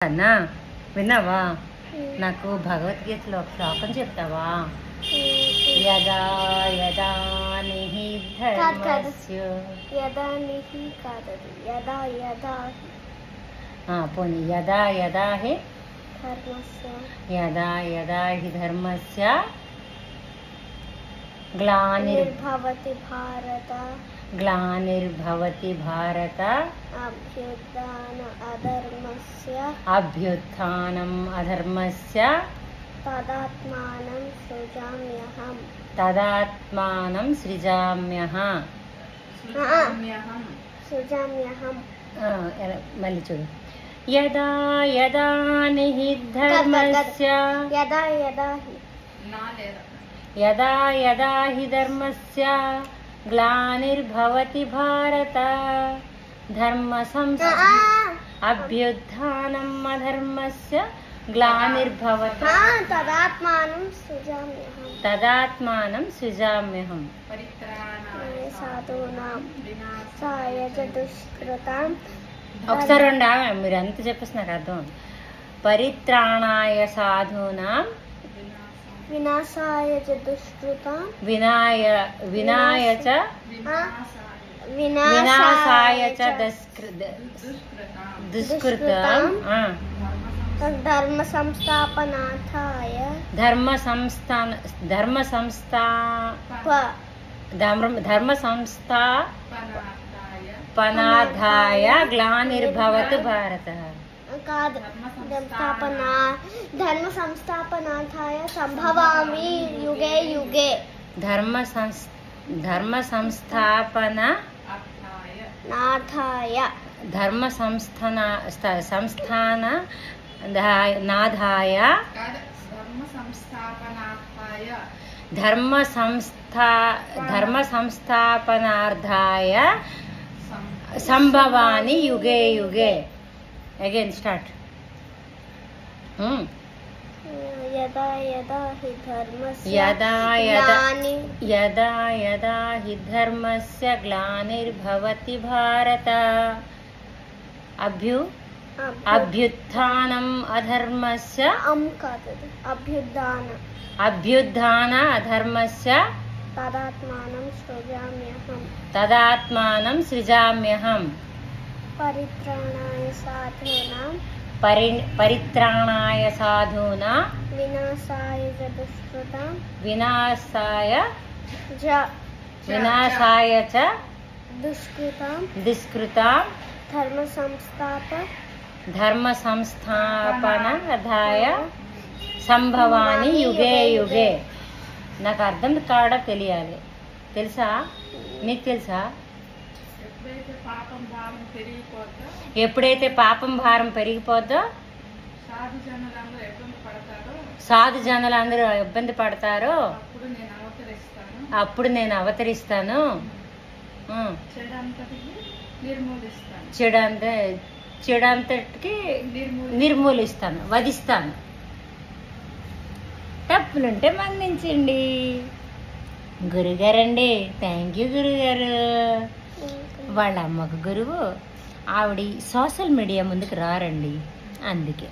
అన్నా విన్నావా? నాకు భగవద్గీతలో ఒక శ్లోకం చెప్తావా? యదా యదా నిహి ధర్మస్య యదా నిహి కాదది యదా యదా పోనీ యదా యదా హి ధర్మస్య యదా యదా హి ధర్మస్య గ్లానిర్భవతి భారత అభ్యుత్థానం అధర్మస్య తదాత్మానం సృజామ్యహం మళ్ళీ చూడు. యదా యదా నిహి ధర్మస్య యదా యదా హి ధర్మస్య గ్లానిర్భవతి భారత అభ్యుత్థానం అధర్మస్య గ్లానిర్భవతి తదాత్మానం సృజామ్యహం. ఒకసారి మీరు ఎంత చెప్పేసి నాకు అర్థం. పరిత్రాణాయ సాధూనాం వినాశాయ చ దుష్కృతాం వినాశాయ చ దుష్కృతాం ధర్మ సంస్థాపనార్థాయ గ్లానిర్భవతు భారత. ధర్మ సంస్థాపనార్థాయ సంభవామి యుగే యుగే. ధర్మ సంస్థాపన నాథాయ ధర్మ సంస్థాపనార్థాయ సంభవాని యుగే యుగే. Again start. యదా యదా హి ధర్మస్య గ్లానిర్భవతి భారత అభ్యుత్థానం అధర్మస్య అభ్యుత్థాన అధర్మస్య తదాత్మానం సృజామ్యహం. పరిత్రాణాయ సాధూనాం వినాశాయ చ దుష్కృతాం ధర్మ సంస్థాపనార్థాయ సంభవాని యుగే యుగే. నాకు అర్థం కావడం తెలియాలి. తెలుసా? నీకు తెలుసా? ఎప్పుడైతే పాపం భారం పెరిగిపోద్దో సాధు జనులందరూ ఇబ్బంది పడతారో అప్పుడు నేను అవతరిస్తాను. చెడంతటికి నిర్మూలిస్తాను, వధిస్తాను. తప్పులుంటే మన్నించండి. గురుగారండి. థ్యాంక్ యూ గురుగారు. వాళ్ళ అమ్మకు గురువు. ఆవిడ సోషల్ మీడియా ముందుకు రారండి, అందుకే.